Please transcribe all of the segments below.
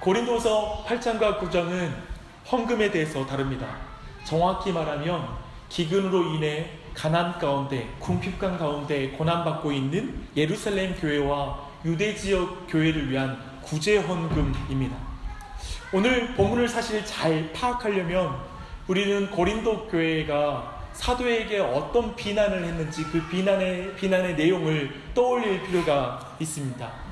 고린도서 8장과 9장은 헌금에 대해서 다룹니다. 정확히 말하면 기근으로 인해 가난 가운데, 궁핍감 가운데 고난받고 있는 예루살렘 교회와 유대 지역 교회를 위한 구제 헌금입니다. 오늘 본문을 사실 잘 파악하려면 우리는 고린도 교회가 사도에게 어떤 비난을 했는지 그 비난의 내용을 떠올릴 필요가 있습니다.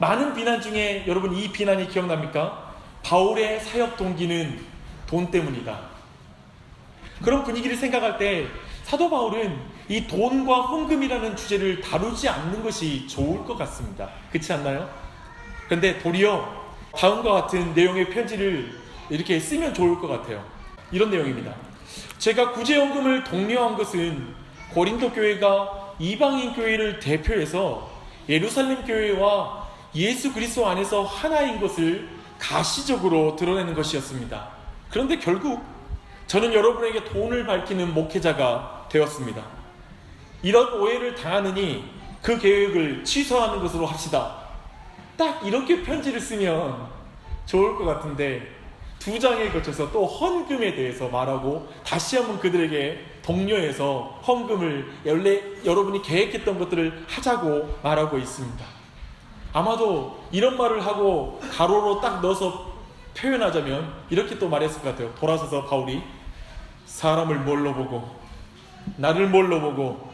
많은 비난 중에 여러분 이 비난이 기억납니까? 바울의 사역 동기는 돈 때문이다. 그런 분위기를 생각할 때 사도 바울은 이 돈과 헌금이라는 주제를 다루지 않는 것이 좋을 것 같습니다. 그렇지 않나요? 그런데 도리어 다음과 같은 내용의 편지를 이렇게 쓰면 좋을 것 같아요. 이런 내용입니다. 제가 구제헌금을 독려한 것은 고린도 교회가 이방인 교회를 대표해서 예루살렘 교회와 예수 그리스도 안에서 하나인 것을 가시적으로 드러내는 것이었습니다. 그런데 결국 저는 여러분에게 돈을 밝히는 목회자가 되었습니다. 이런 오해를 당하느니 그 계획을 취소하는 것으로 합시다. 딱 이렇게 편지를 쓰면 좋을 것 같은데 2장에 거쳐서 또 헌금에 대해서 말하고 다시 한번 그들에게 독려해서 헌금을 원래 여러분이 계획했던 것들을 하자고 말하고 있습니다. 아마도 이런 말을 하고 가로로 딱 넣어서 표현하자면 이렇게 또 말했을 것 같아요. 돌아서서 바울이 사람을 뭘로 보고 나를 뭘로 보고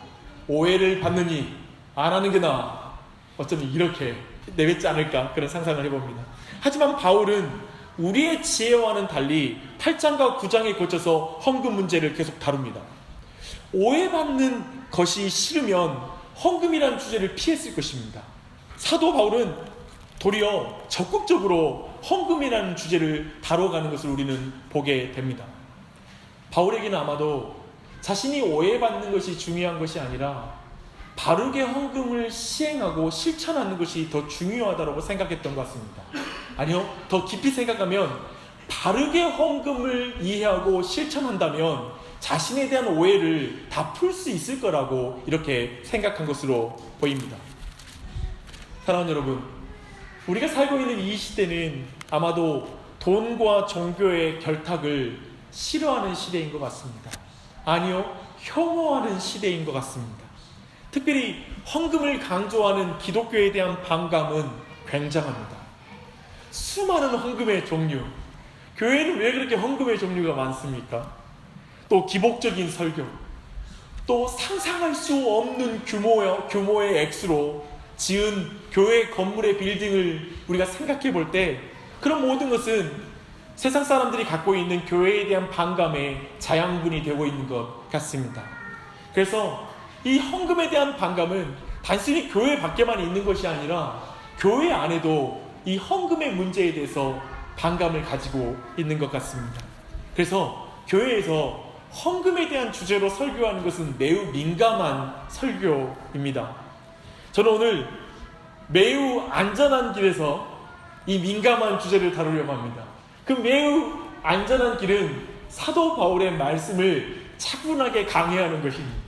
오해를 받느니 안 하는 게 나아. 어쩌면 이렇게 내뱉지 않을까 그런 상상을 해봅니다. 하지만 바울은 우리의 지혜와는 달리 8장과 9장에 거쳐서 헌금 문제를 계속 다룹니다. 오해받는 것이 싫으면 헌금이라는 주제를 피했을 것입니다. 사도 바울은 도리어 적극적으로 헌금이라는 주제를 다뤄가는 것을 우리는 보게 됩니다. 바울에게는 아마도 자신이 오해받는 것이 중요한 것이 아니라 바르게 헌금을 시행하고 실천하는 것이 더 중요하다고 생각했던 것 같습니다. 아니요, 더 깊이 생각하면 바르게 헌금을 이해하고 실천한다면 자신에 대한 오해를 다 풀 수 있을 거라고 이렇게 생각한 것으로 보입니다. 사랑하는 여러분, 우리가 살고 있는 이 시대는 아마도 돈과 종교의 결탁을 싫어하는 시대인 것 같습니다. 아니요, 혐오하는 시대인 것 같습니다. 특별히 헌금을 강조하는 기독교에 대한 반감은 굉장합니다. 수많은 헌금의 종류, 교회는 왜 그렇게 헌금의 종류가 많습니까? 또 기복적인 설교, 또 상상할 수 없는 규모의 액수로 지은 교회 건물의 빌딩을 우리가 생각해 볼 때 그런 모든 것은 세상 사람들이 갖고 있는 교회에 대한 반감의 자양분이 되고 있는 것 같습니다. 그래서 이 헌금에 대한 반감은 단순히 교회 밖에만 있는 것이 아니라 교회 안에도 이 헌금의 문제에 대해서 반감을 가지고 있는 것 같습니다. 그래서 교회에서 헌금에 대한 주제로 설교하는 것은 매우 민감한 설교입니다. 저는 오늘 매우 안전한 길에서 이 민감한 주제를 다루려고 합니다. 그 매우 안전한 길은 사도 바울의 말씀을 차분하게 강해하는 것입니다.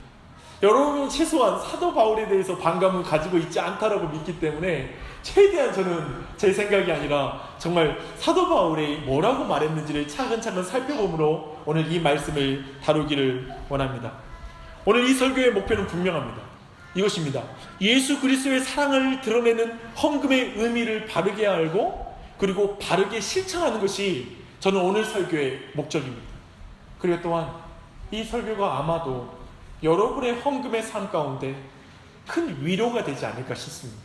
여러분은 최소한 사도 바울에 대해서 반감을 가지고 있지 않다라고 믿기 때문에 최대한 저는 제 생각이 아니라 정말 사도 바울이 뭐라고 말했는지를 차근차근 살펴보므로 오늘 이 말씀을 다루기를 원합니다. 오늘 이 설교의 목표는 분명합니다. 이것입니다. 예수 그리스도의 사랑을 드러내는 헌금의 의미를 바르게 알고 그리고 바르게 실천하는 것이 저는 오늘 설교의 목적입니다. 그리고 또한 이 설교가 아마도 여러분의 헌금의 삶 가운데 큰 위로가 되지 않을까 싶습니다.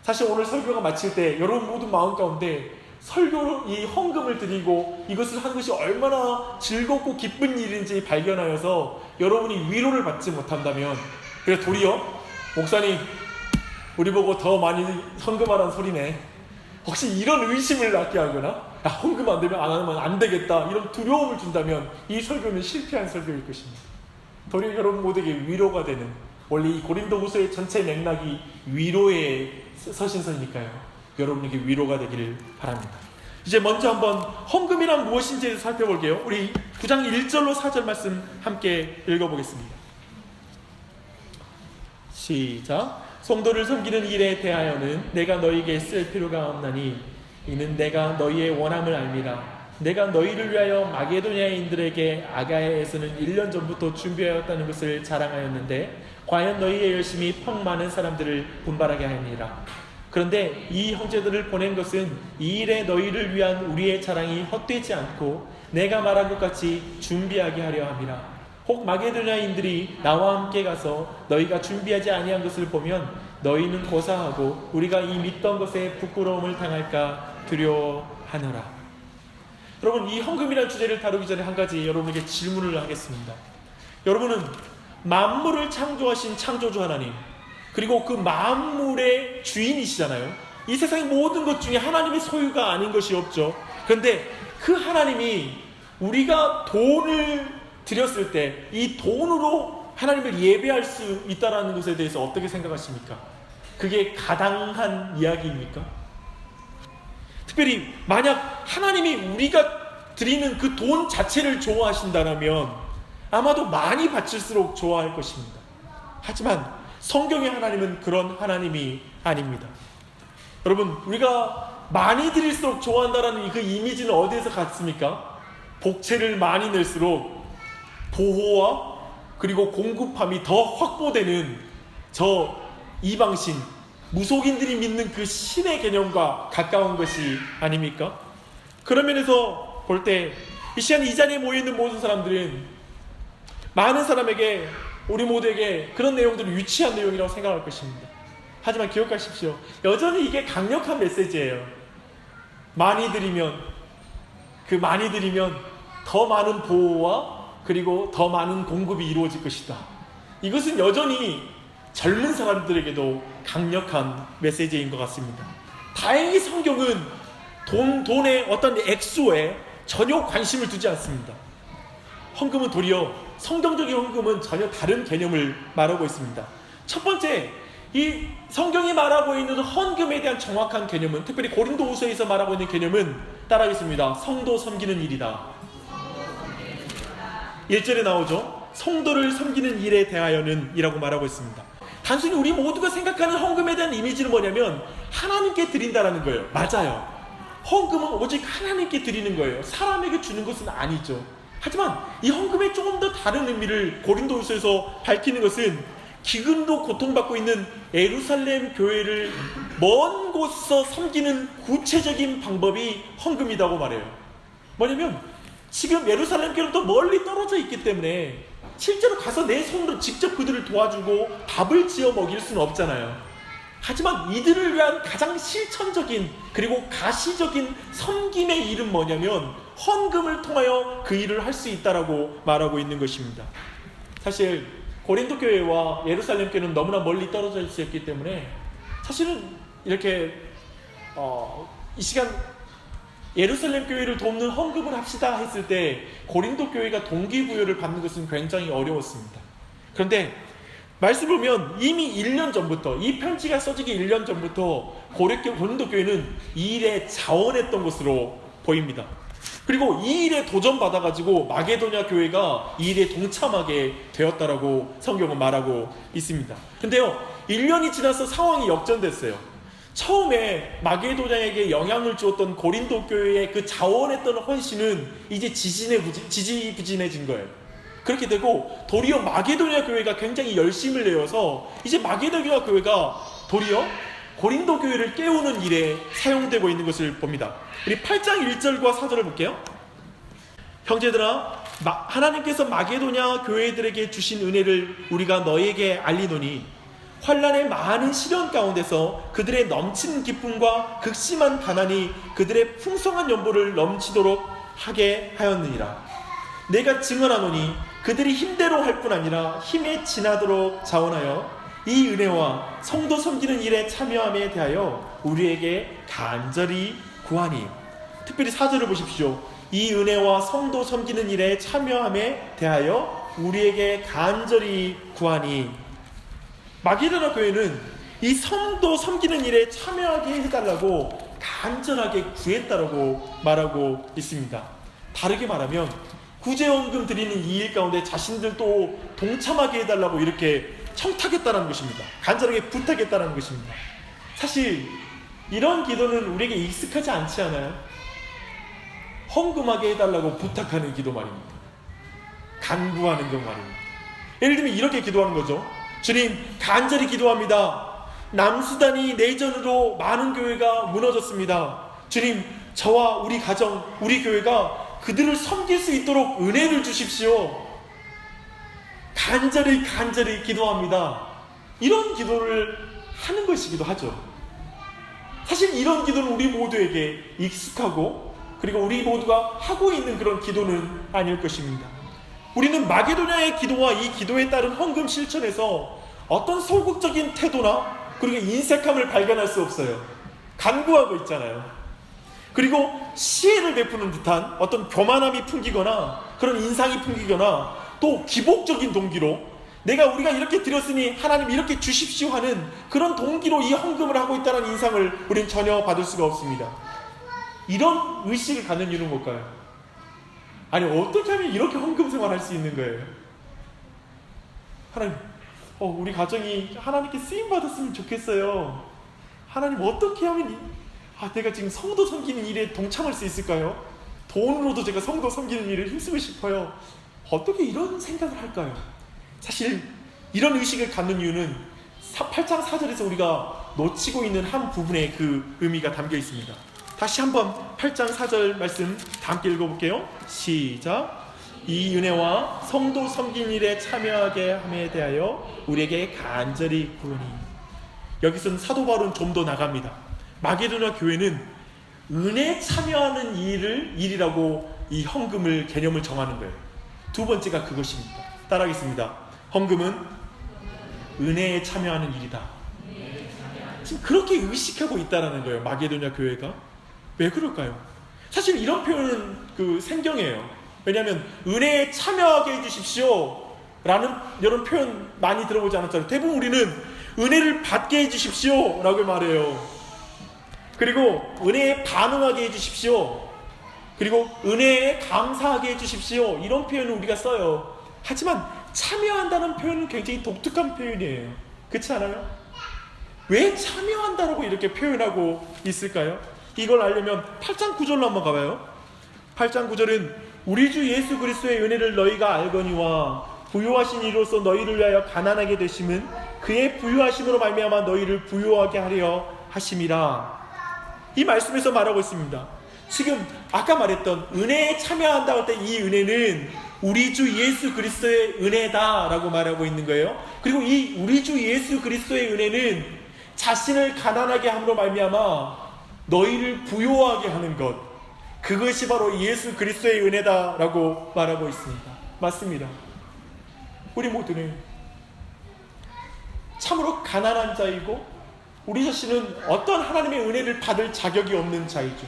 사실 오늘 설교가 마칠 때 여러분 모두 마음 가운데 설교로 이 헌금을 드리고 이것을 하는 것이 얼마나 즐겁고 기쁜 일인지 발견하여서 여러분이 위로를 받지 못한다면 그래 도리어 목사님 우리 보고 더 많이 헌금하라는 소리네. 혹시 이런 의심을 낳게 하거나 헌금 안 되면 안 하면 안 되겠다 이런 두려움을 준다면 이 설교는 실패한 설교일 것입니다. 도리어 여러분 모두에게 위로가 되는 원래 이 고린도후서의 전체 맥락이 위로의 서신서니까요. 여러분에게 위로가 되기를 바랍니다. 이제 먼저 한번 헌금이란 무엇인지 살펴볼게요. 우리 9장 1절로 4절 말씀 함께 읽어보겠습니다. 시작. 성도를 섬기는 일에 대하여는 내가 너에게 쓸 필요가 없나니 이는 내가 너희의 원함을 알미라. 내가 너희를 위하여 마게도냐인들에게 아가야에서는 1년 전부터 준비하였다는 것을 자랑하였는데 과연 너희의 열심이 펑 많은 사람들을 분발하게 하니라. 그런데 이 형제들을 보낸 것은 이 일에 너희를 위한 우리의 자랑이 헛되지 않고 내가 말한 것 같이 준비하게 하려 함이라. 혹 마게도냐인들이 나와 함께 가서 너희가 준비하지 아니한 것을 보면 너희는 고사하고 우리가 이 믿던 것에 부끄러움을 당할까 두려워하노라. 여러분, 이 헌금이라는 주제를 다루기 전에 한 가지 여러분에게 질문을 하겠습니다. 여러분은 만물을 창조하신 창조주 하나님, 그리고 그 만물의 주인이시잖아요. 이 세상의 모든 것 중에 하나님의 소유가 아닌 것이 없죠. 그런데 그 하나님이 우리가 돈을 드렸을 때 이 돈으로 하나님을 예배할 수 있다는 것에 대해서 어떻게 생각하십니까? 그게 가당한 이야기입니까? 특별히 만약 하나님이 우리가 드리는 그 돈 자체를 좋아하신다면 아마도 많이 바칠수록 좋아할 것입니다. 하지만 성경의 하나님은 그런 하나님이 아닙니다. 여러분, 우리가 많이 드릴수록 좋아한다는 그 이미지는 어디에서 갔습니까? 복채를 많이 낼수록 보호와 그리고 공급함이 더 확보되는 저 이방신, 무속인들이 믿는 그 신의 개념과 가까운 것이 아닙니까? 그런 면에서 볼 때 이 시간 이 자리에 모여있는 모든 사람들은 많은 사람에게, 우리 모두에게 그런 내용들은 유치한 내용이라고 생각할 것입니다. 하지만 기억하십시오. 여전히 이게 강력한 메시지예요. 많이 드리면 더 많은 보호와 그리고 더 많은 공급이 이루어질 것이다. 이것은 여전히 젊은 사람들에게도 강력한 메시지인 것 같습니다. 다행히 성경은 돈의 어떤 액수에 전혀 관심을 두지 않습니다. 헌금은 도리어, 성경적인 헌금은 전혀 다른 개념을 말하고 있습니다. 첫 번째, 이 성경이 말하고 있는 헌금에 대한 정확한 개념은, 특별히 고린도후서에서 말하고 있는 개념은 따라하겠습니다. 성도 섬기는 일이다. 1절에 나오죠. 성도를 섬기는 일에 대하여는 이라고 말하고 있습니다. 단순히 우리 모두가 생각하는 헌금에 대한 이미지는 뭐냐면 하나님께 드린다라는 거예요. 맞아요. 헌금은 오직 하나님께 드리는 거예요. 사람에게 주는 것은 아니죠. 하지만 이 헌금의 조금 더 다른 의미를 고린도후서에서 밝히는 것은 기근도 고통받고 있는 예루살렘 교회를 먼 곳에서 섬기는 구체적인 방법이 헌금이라고 말해요. 뭐냐면 지금 예루살렘 교회는 멀리 떨어져 있기 때문에 실제로 가서 내 손으로 직접 그들을 도와주고 밥을 지어 먹일 수는 없잖아요. 하지만 이들을 위한 가장 실천적인 그리고 가시적인 섬김의 일은 뭐냐면 헌금을 통하여 그 일을 할 수 있다라고 말하고 있는 것입니다. 사실 고린도 교회와 예루살렘 교회는 너무나 멀리 떨어져 있었기 때문에 사실은 이렇게 이 시간 예루살렘 교회를 돕는 헌금을 합시다 했을 때 고린도 교회가 동기부여를 받는 것은 굉장히 어려웠습니다. 그런데 말씀 보면 이미 1년 전부터, 이 편지가 써지기 1년 전부터 고린도 교회는 이 일에 자원했던 것으로 보입니다. 그리고 이 일에 도전받아가지고 마게도냐 교회가 이 일에 동참하게 되었다라고 성경은 말하고 있습니다. 근데요, 1년이 지나서 상황이 역전됐어요. 처음에 마게도냐에게 영향을 주었던 고린도 교회의 그 자원했던 헌신은 이제 지지부진해진 거예요. 그렇게 되고 도리어 마게도냐 교회가 굉장히 열심을 내어서 이제 마게도냐 교회가 도리어 고린도 교회를 깨우는 일에 사용되고 있는 것을 봅니다. 우리 8장 1절과 4절을 볼게요. 형제들아, 하나님께서 마게도냐 교회들에게 주신 은혜를 우리가 너에게 알리노니 환난의 많은 시련 가운데서 그들의 넘치는 기쁨과 극심한 가난이 그들의 풍성한 연보를 넘치도록 하게 하였느니라. 내가 증언하노니 그들이 힘대로 할 뿐 아니라 힘에 지나도록 자원하여 이 은혜와 성도 섬기는 일에 참여함에 대하여 우리에게 간절히 구하니. 특별히 4절을 보십시오. 이 은혜와 성도 섬기는 일에 참여함에 대하여 우리에게 간절히 구하니. 마게도냐 교회는 이 성도 섬기는 일에 참여하게 해달라고 간절하게 구했다라고 말하고 있습니다. 다르게 말하면 구제원금 드리는 이 일 가운데 자신들도 동참하게 해달라고 이렇게 청탁했다는 것입니다. 간절하게 부탁했다는 것입니다. 사실 이런 기도는 우리에게 익숙하지 않지 않아요? 헌금하게 해달라고 부탁하는 기도 말입니다. 간구하는 것 말입니다. 예를 들면 이렇게 기도하는 거죠. 주님, 간절히 기도합니다. 남수단이 내전으로 많은 교회가 무너졌습니다. 주님, 저와 우리 가정, 우리 교회가 그들을 섬길 수 있도록 은혜를 주십시오. 간절히 기도합니다. 이런 기도를 하는 것이기도 하죠. 사실 이런 기도는 우리 모두에게 익숙하고, 그리고 우리 모두가 하고 있는 그런 기도는 아닐 것입니다. 우리는 마게도냐의 기도와 이 기도에 따른 헌금 실천에서 어떤 소극적인 태도나 그리고 인색함을 발견할 수 없어요. 간구하고 있잖아요. 그리고 시혜를 베푸는 듯한 어떤 교만함이 풍기거나 그런 인상이 풍기거나 또 기복적인 동기로 우리가 이렇게 드렸으니 하나님 이렇게 주십시오 하는 그런 동기로 이 헌금을 하고 있다는 인상을 우린 전혀 받을 수가 없습니다. 이런 의식을 갖는 이유는 뭘까요? 아니, 어떻게 하면 이렇게 헌금 생활할 수 있는 거예요? 하나님, 우리 가정이 하나님께 쓰임받았으면 좋겠어요. 하나님, 어떻게 하면 내가 지금 성도 섬기는 일에 동참할 수 있을까요? 돈으로도 제가 성도 섬기는 일에 힘쓰고 싶어요. 어떻게 이런 생각을 할까요? 사실 이런 의식을 갖는 이유는 8장 4절에서 우리가 놓치고 있는 한 부분에 그 의미가 담겨 있습니다. 다시 한번 8장 4절 말씀 다 함께 읽어볼게요. 시작. 이 은혜와 성도 섬긴 일에 참여하게 함에 대하여 우리에게 간절히 구하니. 여기서는 사도 바울은 좀 더 나갑니다. 마게도냐 교회는 은혜에 참여하는 일이라고 이 헌금을 개념을 정하는 거예요. 두 번째가 그것입니다. 따라하겠습니다. 헌금은 은혜에 참여하는 일이다. 지금 그렇게 의식하고 있다는 거예요. 마게도냐 교회가. 왜 그럴까요? 사실 이런 표현은 생경해요. 왜냐하면 은혜에 참여하게 해주십시오 라는 이런 표현 많이 들어보지 않았잖아요. 대부분 우리는 은혜를 받게 해주십시오 라고 말해요. 그리고 은혜에 반응하게 해주십시오, 그리고 은혜에 감사하게 해주십시오, 이런 표현을 우리가 써요. 하지만 참여한다는 표현은 굉장히 독특한 표현이에요. 그렇지 않아요? 왜 참여한다라고 이렇게 표현하고 있을까요? 이걸 알려면 8장 9절로 한번 가봐요. 8장 9절은 우리 주 예수 그리스도의 은혜를 너희가 알거니와 부요하신 이로써 너희를 위하여 가난하게 되심은 그의 부요하심으로 말미암아 너희를 부요하게 하려 하심이라. 이 말씀에서 말하고 있습니다. 지금 아까 말했던 은혜에 참여한다 할 때 이 은혜는 우리 주 예수 그리스도의 은혜다라고 말하고 있는 거예요. 그리고 이 우리 주 예수 그리스도의 은혜는 자신을 가난하게 함으로 말미암아 너희를 부요하게 하는 것, 그것이 바로 예수 그리스도의 은혜다라고 말하고 있습니다. 맞습니다. 우리 모두는 참으로 가난한 자이고 우리 자신은 어떤 하나님의 은혜를 받을 자격이 없는 자이죠.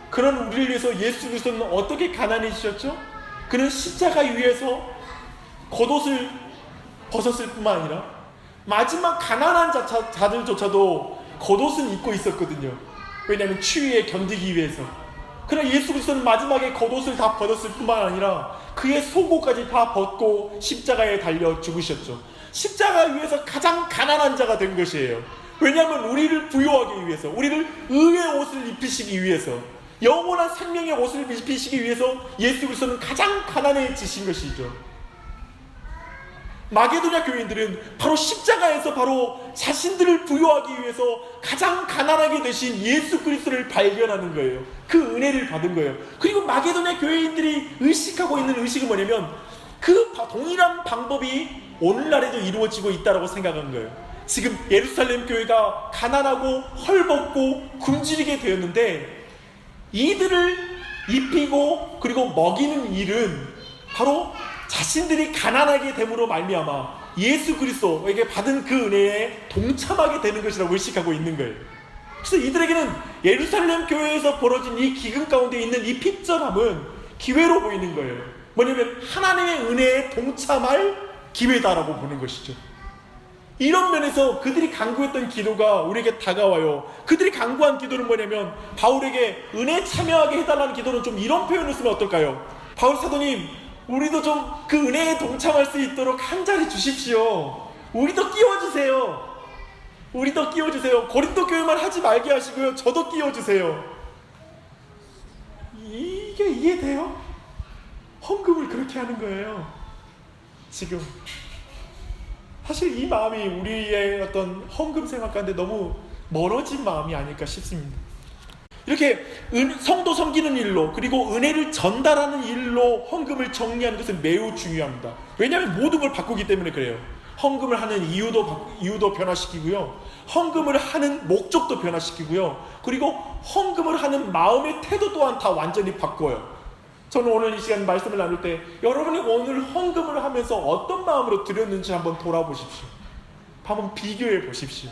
그런 우리를 위해서 예수 그리스도는 어떻게 가난해지셨죠? 그는 십자가 위에서 겉옷을 벗었을 뿐만 아니라 마지막 가난한 자들조차도 겉옷을 입고 있었거든요. 왜냐하면 추위에 견디기 위해서. 그러나 예수 그리스도는 마지막에 겉옷을 다 벗었을 뿐만 아니라 그의 속옷까지 다 벗고 십자가에 달려 죽으셨죠. 십자가 위에서 가장 가난한 자가 된 것이에요. 왜냐하면 우리를 부요하기 위해서, 우리를 의의 옷을 입히시기 위해서, 영원한 생명의 옷을 입히시기 위해서 예수 그리스도는 가장 가난해지신 것이죠. 마게도냐 교인들은 바로 십자가에서 바로 자신들을 부요하기 위해서 가장 가난하게 되신 예수 그리스도를 발견하는 거예요. 그 은혜를 받은 거예요. 그리고 마게도냐 교인들이 의식하고 있는 의식은 뭐냐면 그 동일한 방법이 오늘날에도 이루어지고 있다고 생각한 거예요. 지금 예루살렘 교회가 가난하고 헐벗고 굶주리게 되었는데 이들을 입히고 그리고 먹이는 일은 바로 자신들이 가난하게 됨으로 말미암아 예수 그리스도에게 받은 그 은혜에 동참하게 되는 것이라고 의식하고 있는 거예요. 그래서 이들에게는 예루살렘 교회에서 벌어진 이 기근 가운데 있는 이 핍절함은 기회로 보이는 거예요. 뭐냐면 하나님의 은혜에 동참할 기회다라고 보는 것이죠. 이런 면에서 그들이 간구했던 기도가 우리에게 다가와요. 그들이 간구한 기도는 뭐냐면 바울에게 은혜에 참여하게 해달라는 기도는 좀 이런 표현을 쓰면 어떨까요? 바울 사도님, 우리도 좀 그 은혜에 동참할 수 있도록 한 자리 주십시오. 우리도 끼워주세요. 우리도 끼워주세요. 고린도 교회만 하지 말게 하시고요. 저도 끼워주세요. 이게 이해돼요? 헌금을 그렇게 하는 거예요. 지금 사실 이 마음이 우리의 어떤 헌금 생활 가운데 너무 멀어진 마음이 아닐까 싶습니다. 이렇게 성도 섬기는 일로, 그리고 은혜를 전달하는 일로 헌금을 정리하는 것은 매우 중요합니다. 왜냐하면 모든 걸 바꾸기 때문에 그래요. 헌금을 하는 이유도 변화시키고요, 헌금을 하는 목적도 변화시키고요, 그리고 헌금을 하는 마음의 태도 또한 다 완전히 바꿔요. 저는 오늘 이 시간 말씀을 나눌 때 여러분이 오늘 헌금을 하면서 어떤 마음으로 드렸는지 한번 돌아보십시오. 한번 비교해 보십시오.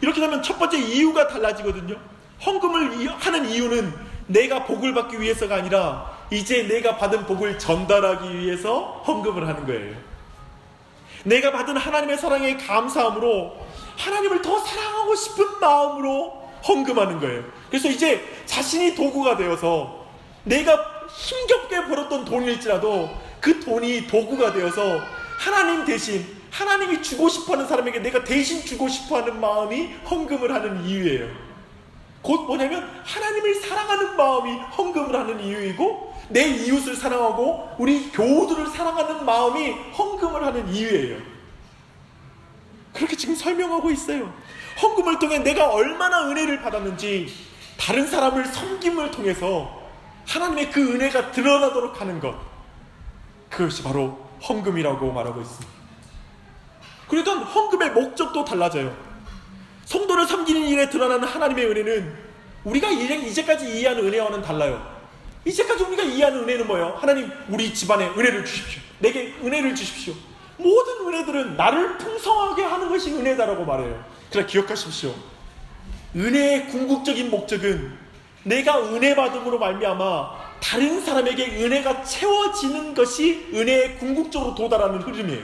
이렇게 되면 첫 번째 이유가 달라지거든요. 헌금을 하는 이유는 내가 복을 받기 위해서가 아니라 이제 내가 받은 복을 전달하기 위해서 헌금을 하는 거예요. 내가 받은 하나님의 사랑에 감사함으로 하나님을 더 사랑하고 싶은 마음으로 헌금하는 거예요. 그래서 이제 자신이 도구가 되어서 내가 힘겹게 벌었던 돈일지라도 그 돈이 도구가 되어서 하나님 대신, 하나님이 주고 싶어하는 사람에게 내가 대신 주고 싶어하는 마음이 헌금을 하는 이유예요. 곧 뭐냐면 하나님을 사랑하는 마음이 헌금을 하는 이유이고, 내 이웃을 사랑하고 우리 교우들을 사랑하는 마음이 헌금을 하는 이유예요. 그렇게 지금 설명하고 있어요. 헌금을 통해 내가 얼마나 은혜를 받았는지 다른 사람을 섬김을 통해서 하나님의 그 은혜가 드러나도록 하는 것, 그것이 바로 헌금이라고 말하고 있습니다. 그러던 헌금의 목적도 달라져요. 성도를 섬기는 일에 드러나는 하나님의 은혜는 우리가 이제까지 이해하는 은혜와는 달라요. 이제까지 우리가 이해하는 은혜는 뭐예요? 하나님, 우리 집안에 은혜를 주십시오. 내게 은혜를 주십시오. 모든 은혜들은 나를 풍성하게 하는 것이 은혜다라고 말해요. 그러나 기억하십시오. 은혜의 궁극적인 목적은 내가 은혜 받음으로 말미암아 다른 사람에게 은혜가 채워지는 것이 은혜의 궁극적으로 도달하는 흐름이에요.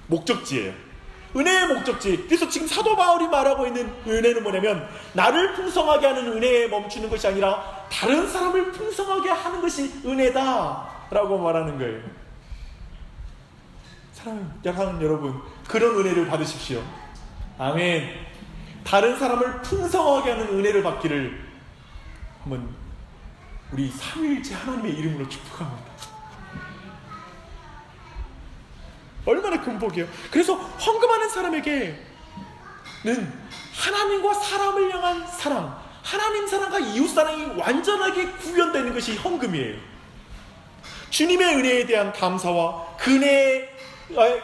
목적지예요. 은혜의 목적지. 그래서 지금 사도 바울이 말하고 있는 은혜는 뭐냐면 나를 풍성하게 하는 은혜에 멈추는 것이 아니라 다른 사람을 풍성하게 하는 것이 은혜다라고 말하는 거예요. 사랑하는 여러분, 그런 은혜를 받으십시오. 아멘. 다른 사람을 풍성하게 하는 은혜를 받기를 한번 우리 삼위일체 하나님의 이름으로 축복합니다. 얼마나 큰 복이에요. 그래서 헌금하는 사람에게는 하나님과 사람을 향한 사랑, 하나님 사랑과 이웃 사랑이 완전하게 구현되는 것이 헌금이에요. 주님의 은혜에 대한 감사와 그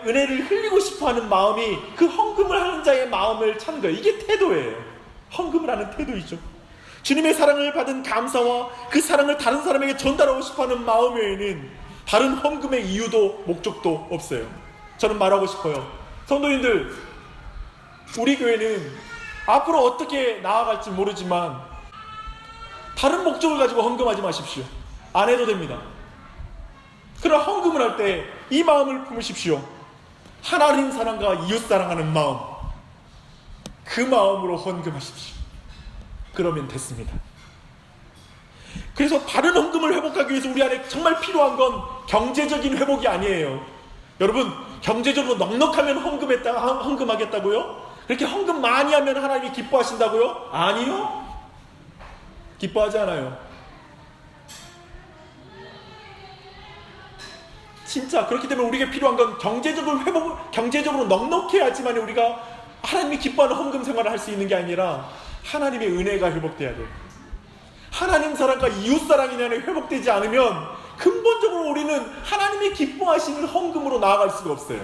은혜를 흘리고 싶어하는 마음이 그 헌금을 하는 자의 마음을 찾는 거예요. 이게 태도예요. 헌금을 하는 태도이죠. 주님의 사랑을 받은 감사와 그 사랑을 다른 사람에게 전달하고 싶어하는 마음 외에는 다른 헌금의 이유도 목적도 없어요. 저는 말하고 싶어요. 성도님들, 우리 교회는 앞으로 어떻게 나아갈지 모르지만 다른 목적을 가지고 헌금하지 마십시오. 안 해도 됩니다. 그러나 헌금을 할 때 이 마음을 품으십시오. 하나님 사랑과 이웃 사랑하는 마음, 그 마음으로 헌금하십시오. 그러면 됐습니다. 그래서 다른 헌금을 회복하기 위해서 우리 안에 정말 필요한 건 경제적인 회복이 아니에요. 여러분, 경제적으로 넉넉하면 헌금하겠다고요? 그렇게 헌금 많이 하면 하나님이 기뻐하신다고요? 아니요. 기뻐하지 않아요. 진짜 그렇기 때문에 우리에게 필요한 건 경제적으로 넉넉해야지만 우리가 하나님이 기뻐하는 헌금 생활을 할 수 있는 게 아니라 하나님의 은혜가 회복돼야 돼요. 하나님 사랑과 이웃 사랑이 내 안에 회복되지 않으면 근본적으로 우리는 하나님이 기뻐하시는 헌금으로 나아갈 수가 없어요.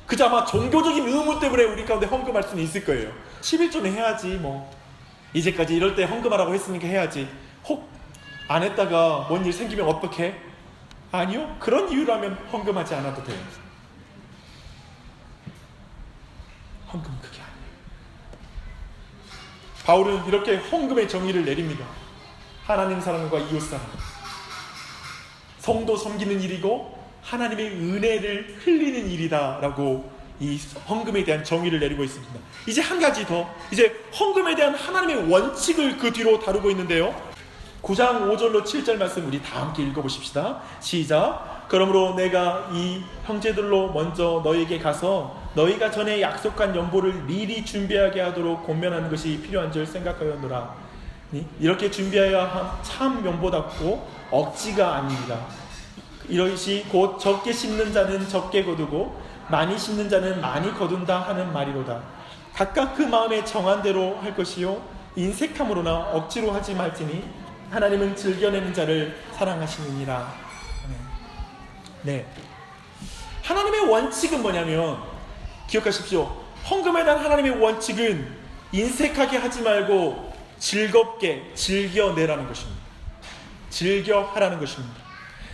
그저 아마 종교적인 의무 때문에 우리 가운데 헌금할 수는 있을 거예요. 11조는 해야지, 뭐 이제까지 이럴 때 헌금하라고 했으니까 해야지. 혹 안 했다가 뭔 일 생기면 어떡해? 아니요. 그런 이유라면 헌금하지 않아도 돼요. 헌금은 그게 아니에요. 바울은 이렇게 헌금의 정의를 내립니다. 하나님 사랑과 이웃 사랑, 성도 섬기는 일이고 하나님의 은혜를 흘리는 일이다라고 이 헌금에 대한 정의를 내리고 있습니다. 이제 한 가지 더, 이제 헌금에 대한 하나님의 원칙을 그 뒤로 다루고 있는데요. 9장 5절로 7절 말씀 우리 다 함께 읽어보십시다. 시작. 그러므로 내가 이 형제들로 먼저 너에게 가서 너희가 전에 약속한 연보를 미리 준비하게 하도록 권면하는 것이 필요한 줄 생각하였노라. 이렇게 준비하여 한 참 연보답고 억지가 아닙니다. 이것이 곧 적게 심는 자는 적게 거두고 많이 심는 자는 많이 거둔다 하는 말이로다. 각각 그 마음에 정한 대로 할 것이요 인색함으로나 억지로 하지 말지니 하나님은 즐겨내는 자를 사랑하시느니라. 네. 하나님의 원칙은 뭐냐면, 기억하십시오. 헌금에 대한 하나님의 원칙은 인색하게 하지 말고 즐겁게 즐겨내라는 것입니다. 즐겨하라는 것입니다.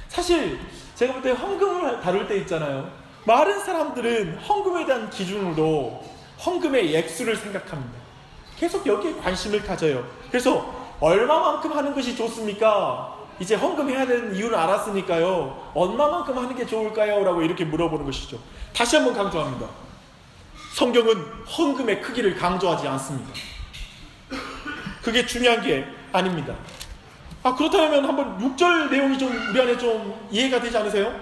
사실 제가 볼 때 헌금을 다룰 때 있잖아요. 많은 사람들은 헌금에 대한 기준으로 헌금의 액수를 생각합니다. 계속 여기에 관심을 가져요. 그래서 얼마만큼 하는 것이 좋습니까? 이제 헌금해야 되는 이유를 알았으니까요, 얼마만큼 하는 게 좋을까요? 라고 이렇게 물어보는 것이죠. 다시 한번 강조합니다. 성경은 헌금의 크기를 강조하지 않습니다. 그게 중요한 게 아닙니다. 그렇다면 한번 6절 내용이 좀 우리 안에 좀 이해가 되지 않으세요?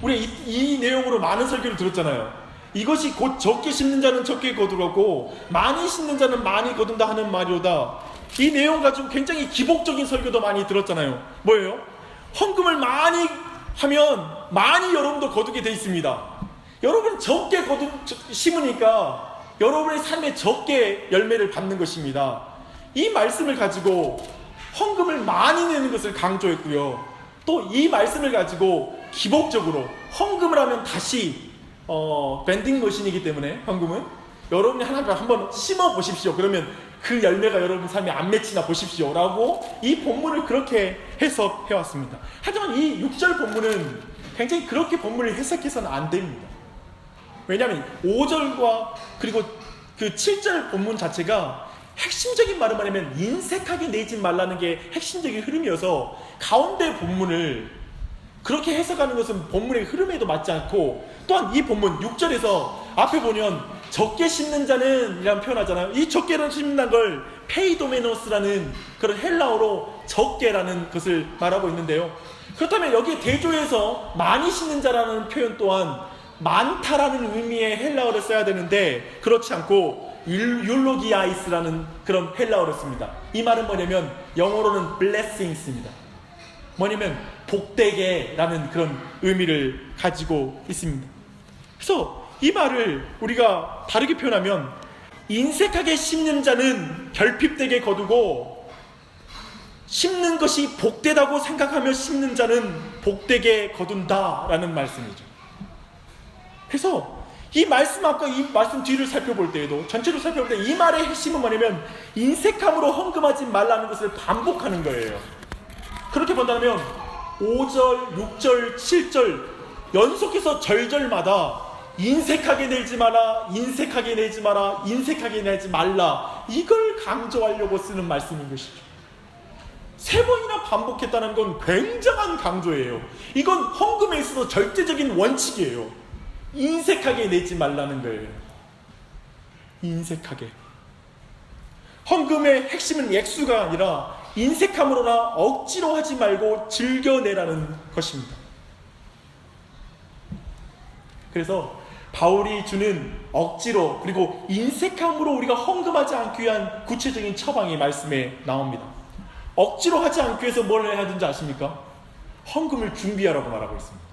우리 이 내용으로 많은 설교를 들었잖아요. 이것이 곧 적게 심는 자는 적게 거두고 많이 심는 자는 많이 거둔다 하는 말이로다. 이 내용 가지고 굉장히 기복적인 설교도 많이 들었잖아요. 뭐예요? 헌금을 많이 하면 많이 여러분도 거두게 돼 있습니다. 여러분 적게 심으니까 여러분의 삶에 적게 열매를 받는 것입니다. 이 말씀을 가지고 헌금을 많이 내는 것을 강조했고요. 또 이 말씀을 가지고 기복적으로 헌금을 하면 다시 밴딩 머신이기 때문에 헌금은 여러분이 하나님 한번 심어 보십시오. 그러면 그 열매가 여러분 삶에 안 맺히나 보십시오 라고 이 본문을 그렇게 해석해 왔습니다. 하지만 이 6절 본문은 굉장히 그렇게 본문을 해석해서는 안 됩니다. 왜냐하면 5절과 그리고 그 7절 본문 자체가 핵심적인 말은 뭐냐면 인색하게 내지 말라는 게 핵심적인 흐름이어서 가운데 본문을 그렇게 해석하는 것은 본문의 흐름에도 맞지 않고, 또한 이 본문 6절에서 앞에 보면 적게 심는 자는 이라는 표현하잖아요. 이 적게 심는 걸 페이도메노스라는 그런 헬라어로 적게라는 것을 말하고 있는데요. 그렇다면 여기에 대조해서 많이 심는 자라는 표현 또한 많다라는 의미의 헬라어를 써야 되는데 그렇지 않고 율로기아이스라는 그런 헬라어를 씁니다. 이 말은 뭐냐면 영어로는 blessings입니다. 뭐냐면 복되게라는 그런 의미를 가지고 있습니다. 그래서 이 말을 우리가 다르게 표현하면 인색하게 심는 자는 결핍되게 거두고 심는 것이 복되다고 생각하며 심는 자는 복되게 거둔다라는 말씀이죠. 그래서 이 말씀 앞과 이 말씀 뒤를 살펴볼 때에도 전체로 살펴볼 때 이 말의 핵심은 뭐냐면 인색함으로 헌금하지 말라는 것을 반복하는 거예요. 그렇게 본다면 5절, 6절, 7절 연속해서 절절마다 인색하게 내지 마라, 인색하게 내지 마라, 인색하게 내지 말라, 이걸 강조하려고 쓰는 말씀인 것이죠. 3번이나 반복했다는 건 굉장한 강조예요. 이건 헌금에 있어서 절대적인 원칙이에요. 인색하게 내지 말라는 거예요. 인색하게. 헌금의 핵심은 액수가 아니라 인색함으로나 억지로 하지 말고 즐겨내라는 것입니다. 그래서 바울이 주는 억지로 그리고 인색함으로 우리가 헌금하지 않기 위한 구체적인 처방이 말씀에 나옵니다. 억지로 하지 않기 위해서 뭘 해야 되는지 아십니까? 헌금을 준비하라고 말하고 있습니다.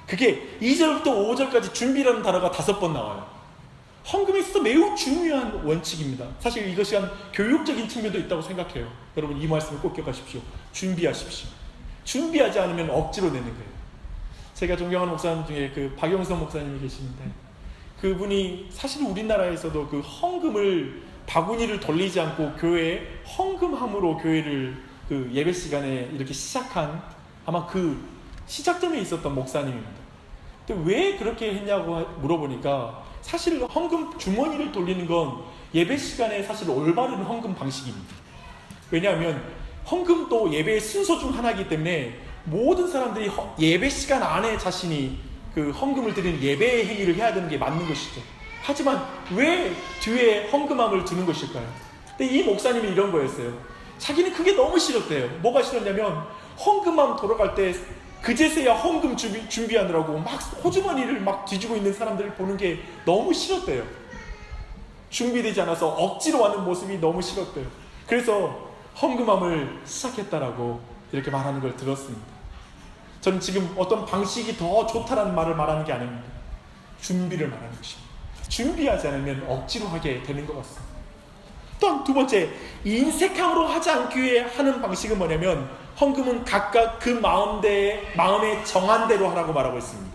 그게 2절부터 5절까지 준비라는 단어가 5번 나와요. 헌금에 있어서 매우 중요한 원칙입니다. 사실 이것이 한 교육적인 측면도 있다고 생각해요. 여러분 이 말씀을 꼭 기억하십시오. 준비하십시오. 준비하지 않으면 억지로 내는 거예요. 제가 존경하는 목사님 중에 그 박영선 목사님이 계시는데 그분이 사실 우리나라에서도 그 헌금을 바구니를 돌리지 않고 교회에 헌금함으로 교회를 그 예배 시간에 이렇게 시작한 아마 그 시작점에 있었던 목사님입니다. 근데 왜 그렇게 했냐고 물어보니까 사실 헌금 주머니를 돌리는 건 예배 시간에 사실 올바른 헌금 방식입니다. 왜냐하면 헌금도 예배의 순서 중 하나이기 때문에 모든 사람들이 예배 시간 안에 자신이 그 헌금을 드리는 예배의 행위를 해야 되는 게 맞는 것이죠. 하지만 왜 뒤에 헌금함을 두는 것일까요? 근데 이 목사님이 이런 거였어요. 자기는 그게 너무 싫었대요. 뭐가 싫었냐면 헌금함 돌아갈 때 그제서야 헌금 준비하느라고 막 호주머니를 막 뒤지고 있는 사람들을 보는 게 너무 싫었대요. 준비되지 않아서 억지로 하는 모습이 너무 싫었대요. 그래서 헌금함을 시작했다라고 이렇게 말하는 걸 들었습니다. 저는 지금 어떤 방식이 더 좋다라는 말을 말하는 게 아닙니다. 준비를 말하는 것입니다. 준비하지 않으면 억지로 하게 되는 것 같습니다. 또한 두 번째, 인색함으로 하지 않기 위해 하는 방식은 뭐냐면, 헌금은 각각 그 마음에 정한 대로 하라고 말하고 있습니다.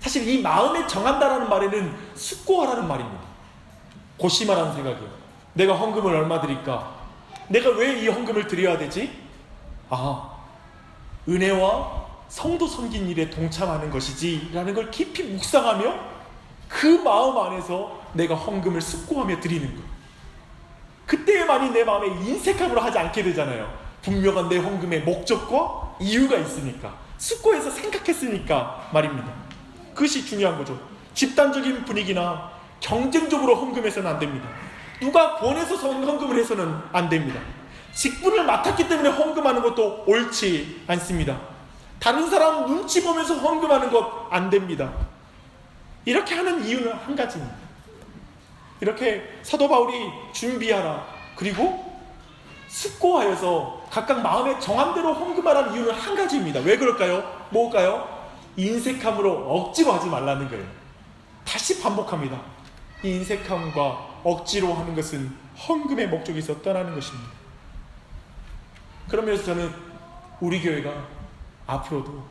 사실 이 마음에 정한다라는 말에는 숙고하라는 말입니다. 고심하라는 생각이에요. 내가 헌금을 얼마 드릴까? 내가 왜 이 헌금을 드려야 되지? 은혜와 성도 섬긴 일에 동참하는 것이지 라는 걸 깊이 묵상하며 그 마음 안에서 내가 헌금을 숙고하며 드리는 것. 그때만이 내 마음에 인색함으로 하지 않게 되잖아요. 분명한 내 헌금의 목적과 이유가 있으니까, 숙고해서 생각했으니까 말입니다. 그것이 중요한 거죠. 집단적인 분위기나 경쟁적으로 헌금해서는 안 됩니다. 누가 권해서 헌금을 해서는 안 됩니다. 직분을 맡았기 때문에 헌금하는 것도 옳지 않습니다. 다른 사람 눈치 보면서 헌금하는 것 안 됩니다. 이렇게 하는 이유는 한 가지입니다. 이렇게 사도 바울이 준비하라, 그리고 숙고하여서 각각 마음에 정한 대로 헌금하라는 이유는 한 가지입니다. 왜 그럴까요? 뭘까요? 인색함으로 억지로 하지 말라는 거예요. 다시 반복합니다. 이 인색함과 억지로 하는 것은 헌금의 목적에서 떠나는 것입니다. 그러면서 저는 우리 교회가 앞으로도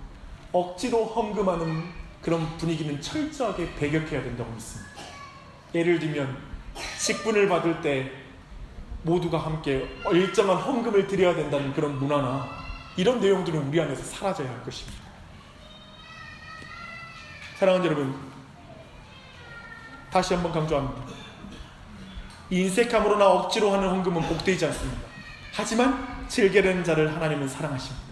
억지로 헌금하는 그런 분위기는 철저하게 배격해야 된다고 믿습니다. 예를 들면 직분을 받을 때 모두가 함께 일정한 헌금을 드려야 된다는 그런 문화나 이런 내용들은 우리 안에서 사라져야 할 것입니다. 사랑하는 여러분, 다시 한번 강조합니다. 인색함으로나 억지로 하는 헌금은 복되지 않습니다. 하지만 즐기려는 자를 하나님은 사랑하십니다.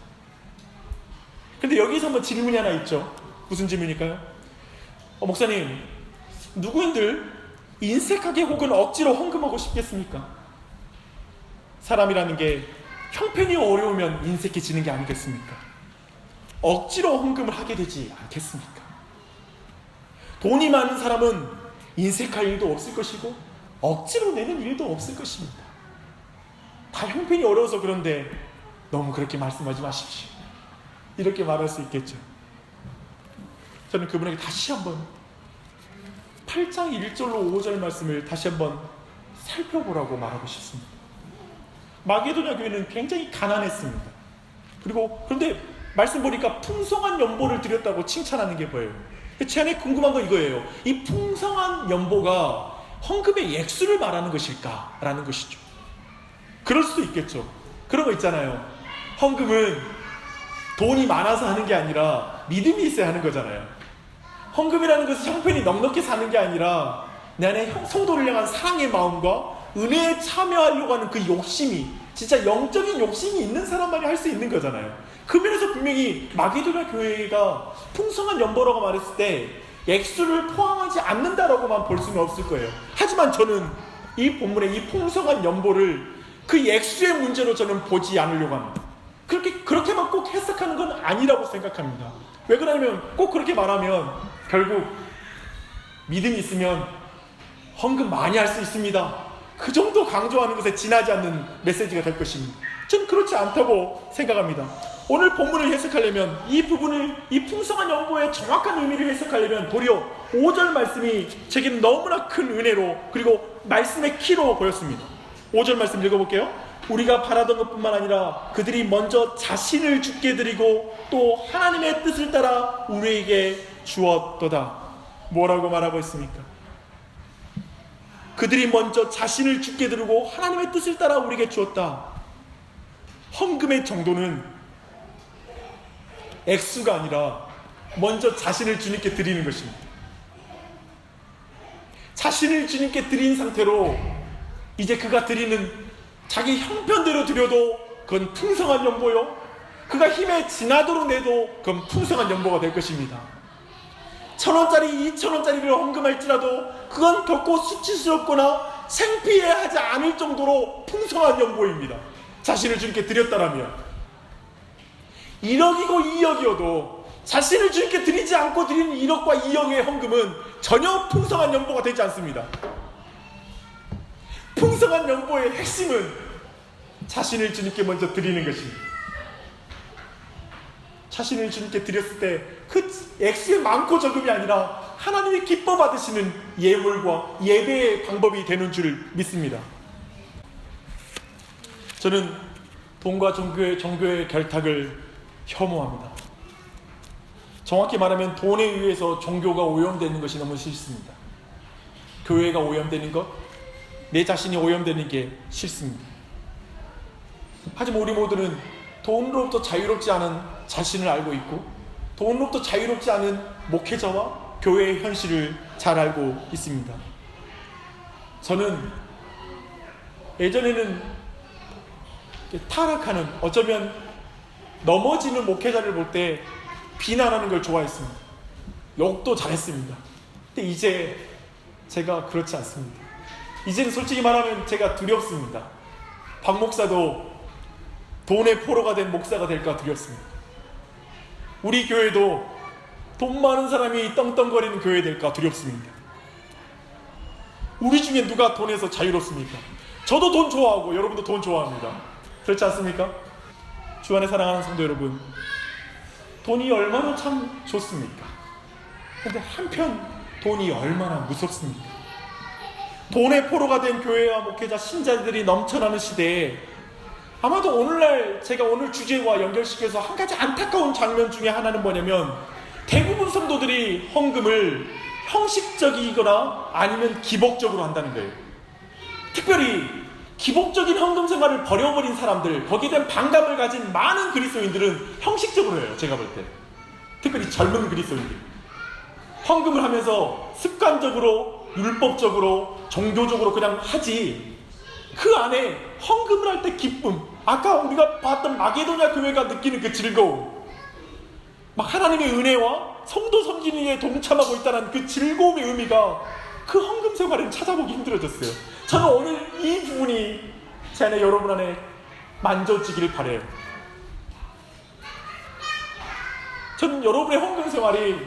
근데 여기서 한번 질문이 하나 있죠. 무슨 질문일까요? 목사님, 누구인들 인색하게 혹은 억지로 헌금하고 싶겠습니까? 사람이라는 게 형편이 어려우면 인색해지는 게 아니겠습니까? 억지로 헌금을 하게 되지 않겠습니까? 돈이 많은 사람은 인색할 일도 없을 것이고 억지로 내는 일도 없을 것입니다. 다 형편이 어려워서 그런데 너무 그렇게 말씀하지 마십시오. 이렇게 말할 수 있겠죠. 저는 그분에게 다시 한번 8장 1절로 5절 말씀을 다시 한번 살펴보라고 말하고 싶습니다. 마게도냐 교회는 굉장히 가난했습니다. 그런데 말씀 보니까 풍성한 연보를 드렸다고 칭찬하는 게 보여요. 제 안에 궁금한 건 이거예요. 이 풍성한 연보가 헌금의 액수를 말하는 것일까라는 것이죠. 그럴 수도 있겠죠. 그런 거 있잖아요. 헌금은 돈이 많아서 하는 게 아니라 믿음이 있어야 하는 거잖아요. 헌금이라는 것은 형편이 넉넉히 사는 게 아니라 내 안에 성도를 향한 사랑의 마음과 은혜에 참여하려고 하는 그 욕심이, 진짜 영적인 욕심이 있는 사람만이 할 수 있는 거잖아요. 그 면에서 분명히 마게도냐 교회가 풍성한 연보라고 말했을 때 액수를 포함하지 않는다라고만 볼 수는 없을 거예요. 하지만 저는 이 본문의 이 풍성한 연보를 그 액수의 문제로 저는 보지 않으려고 합니다. 그렇게만 꼭 해석하는 건 아니라고 생각합니다. 왜 그러냐면 꼭 그렇게 말하면 결국 믿음이 있으면 헌금 많이 할 수 있습니다, 그 정도 강조하는 것에 지나지 않는 메시지가 될 것입니다. 저는 그렇지 않다고 생각합니다. 오늘 본문을 해석하려면 이 부분을, 이 풍성한 연보의 정확한 의미를 해석하려면 도리어 5절 말씀이 제게는 너무나 큰 은혜로, 그리고 말씀의 키로 보였습니다. 5절 말씀 읽어볼게요. 우리가 바라던 것뿐만 아니라 그들이 먼저 자신을 주께 드리고 또 하나님의 뜻을 따라 우리에게 주었도다. 뭐라고 말하고 있습니까? 그들이 먼저 자신을 주께 드리고 하나님의 뜻을 따라 우리에게 주었다. 헌금의 정도는 액수가 아니라 먼저 자신을 주님께 드리는 것입니다. 자신을 주님께 드린 상태로 이제 그가 드리는 자기 형편대로 드려도 그건 풍성한 연보요, 그가 힘에 지나도록 내도 그건 풍성한 연보가 될 것입니다. 1,000원짜리 2,000원짜리를 헌금할지라도 그건 결코 수치스럽거나 창피해하지 않을 정도로 풍성한 연보입니다. 자신을 주님께 드렸다라면 1억이고 2억이어도 자신을 주님께 드리지 않고 드리는 1억과 2억의 헌금은 전혀 풍성한 연보가 되지 않습니다. 풍성한 연보의 핵심은 자신을 주님께 먼저 드리는 것입니다. 자신을 주님께 드렸을 때 그 액수의 많고 적음이 아니라 하나님이 기뻐 받으시는 예물과 예배의 방법이 되는 줄 믿습니다. 저는 돈과 종교의 결탁을 혐오합니다. 정확히 말하면 돈에 의해서 종교가 오염되는 것이 너무 싫습니다. 교회가 오염되는 것, 내 자신이 오염되는 게 싫습니다. 하지만 우리 모두는 돈으로부터 자유롭지 않은 자신을 알고 있고 돈으로부터 자유롭지 않은 목회자와 교회의 현실을 잘 알고 있습니다. 저는 예전에는 타락하는, 어쩌면 넘어지는 목회자를 볼 때 비난하는 걸 좋아했습니다. 욕도 잘했습니다. 근데 이제 제가 그렇지 않습니다. 이제는 솔직히 말하면 제가 두렵습니다. 박 목사도 돈의 포로가 된 목사가 될까 두렵습니다. 우리 교회도 돈 많은 사람이 떵떵거리는 교회 될까 두렵습니다. 우리 중에 누가 돈에서 자유롭습니까? 저도 돈 좋아하고 여러분도 돈 좋아합니다. 그렇지 않습니까? 주 안에 사랑하는 성도 여러분, 돈이 얼마나 참 좋습니까? 근데 한편 돈이 얼마나 무섭습니까? 돈의 포로가 된 교회와 목회자, 신자들이 넘쳐나는 시대에 아마도 오늘날 제가 오늘 주제와 연결시켜서 한 가지 안타까운 장면 중에 하나는 뭐냐면 대부분 성도들이 헌금을 형식적이거나 아니면 기복적으로 한다는 거예요. 특별히 기복적인 헌금 생활을 버려버린 사람들, 거기에 대한 반감을 가진 많은 그리스도인들은 형식적으로 해요. 제가 볼 때 특별히 젊은 그리스도인들 헌금을 하면서 습관적으로, 율법적으로, 종교적으로 그냥 하지, 그 안에 헌금을 할 때 기쁨, 아까 우리가 봤던 마게도냐 교회가 느끼는 그 즐거움, 막 하나님의 은혜와 성도 섬기는 일에 동참하고 있다는 그 즐거움의 의미가 그 헌금 생활을 찾아보기 힘들어졌어요. 저는 오늘 이 부분이 제 안에, 여러분 안에 만져지기를 바라요. 저는 여러분의 헌금 생활이,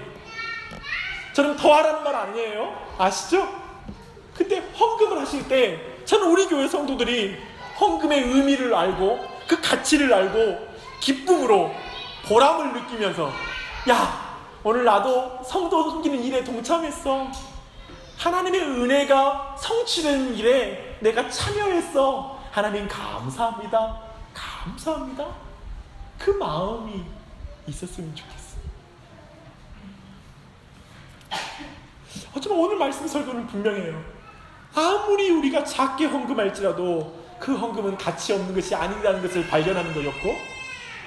저는 더 하라는 말 아니에요. 아시죠? 근데 헌금을 하실 때 저는 우리 교회 성도들이 헌금의 의미를 알고 그 가치를 알고 기쁨으로 보람을 느끼면서, 야, 오늘 나도 성도 섬기는 일에 동참했어. 하나님의 은혜가 성취되는 일에 내가 참여했어. 하나님 감사합니다. 감사합니다. 그 마음이 있었으면 좋겠어. 어쩌면 오늘 말씀 설교는 분명해요. 아무리 우리가 작게 헌금할지라도 그 헌금은 가치 없는 것이 아니라는 것을 발견하는 거였고,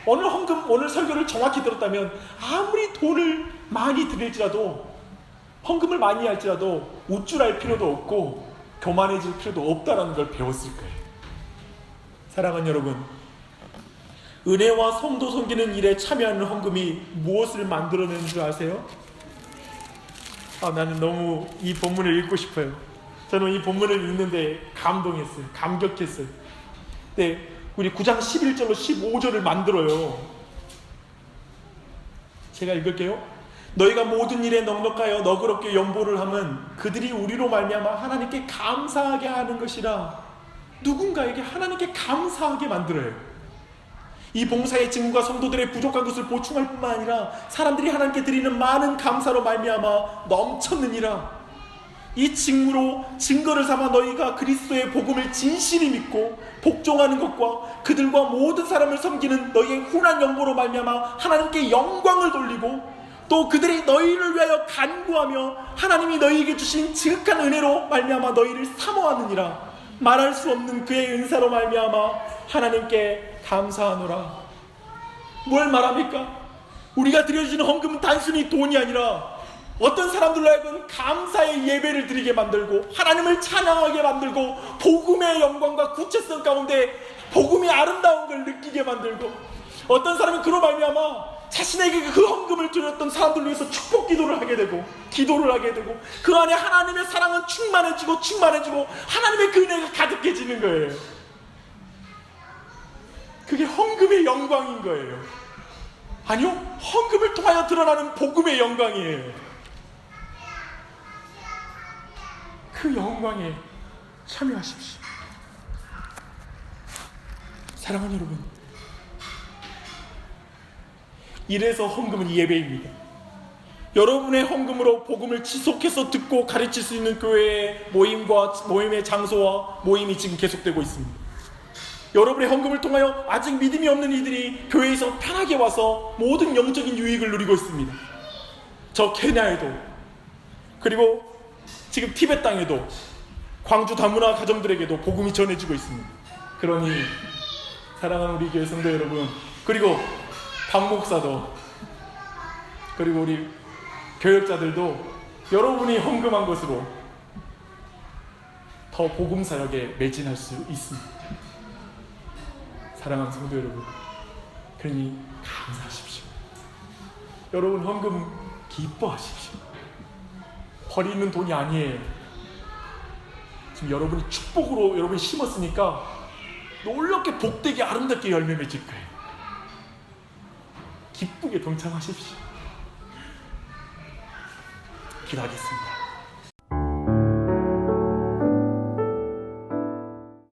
오늘 설교를 정확히 들었다면 아무리 돈을 많이 드릴지라도, 헌금을 많이 할지라도 우쭐할 필요도 없고 교만해질 필요도 없다는 걸 배웠을 거예요. 사랑하는 여러분, 은혜와 성도 섬기는 일에 참여하는 헌금이 무엇을 만들어내는 줄 아세요? 나는 너무 이 본문을 읽고 싶어요. 저는 이 본문을 읽는데 감동했어요. 감격했어요. 네, 우리 9장 11절로 15절을 만들어요. 제가 읽을게요. 너희가 모든 일에 넉넉하여 너그럽게 연보를 하면 그들이 우리로 말미암아 하나님께 감사하게 하는 것이라. 누군가에게 하나님께 감사하게 만들어요. 이 봉사의 직무가 성도들의 부족한 것을 보충할 뿐만 아니라 사람들이 하나님께 드리는 많은 감사로 말미암아 넘쳤느니라. 이 직무로 증거를 삼아 너희가 그리스도의 복음을 진실히 믿고 복종하는 것과 그들과 모든 사람을 섬기는 너희의 훈한 연보로 말미암아 하나님께 영광을 돌리고, 또 그들이 너희를 위하여 간구하며 하나님이 너희에게 주신 지극한 은혜로 말미암아 너희를 사모하느니라. 말할 수 없는 그의 은사로 말미암아 하나님께 감사하노라. 뭘 말합니까? 우리가 드려주는 헌금은 단순히 돈이 아니라 어떤 사람들로 하여금 감사의 예배를 드리게 만들고 하나님을 찬양하게 만들고 복음의 영광과 구체성 가운데 복음의 아름다운 걸 느끼게 만들고, 어떤 사람은 그로 말미암아 자신에게 그 헌금을 드렸던 사람들을 위해서 축복 기도를 하게 되고 그 안에 하나님의 사랑은 충만해지고 하나님의 그 은혜가 가득해지는 거예요. 그게 헌금의 영광인 거예요. 아니요, 헌금을 통하여 드러나는 복음의 영광이에요. 그 영광에 참여하십시오. 사랑하는 여러분, 이래서 헌금은 예배입니다. 여러분의 헌금으로 복음을 지속해서 듣고 가르칠 수 있는 교회의 모임의 장소와 모임이 지금 계속되고 있습니다. 여러분의 헌금을 통하여 아직 믿음이 없는 이들이 교회에서 편하게 와서 모든 영적인 유익을 누리고 있습니다. 저 케냐에도, 그리고 지금 티베트 땅에도, 광주 다문화 가정들에게도 복음이 전해지고 있습니다. 그러니 사랑하는 우리 교회 성도 여러분, 그리고 박 목사도, 그리고 우리 교역자들도 여러분이 헌금한 것으로 더 복음 사역에 매진할 수 있습니다. 사랑하는 성도 여러분, 그러니 감사하십시오. 여러분 헌금 기뻐하십시오. 버리는 돈이 아니에요. 지금 여러분이 축복으로 여러분이 심었으니까 놀랍게 복되게 아름답게 열매 맺을 거예요. 기쁘게 동참하십시오. 기도하겠습니다.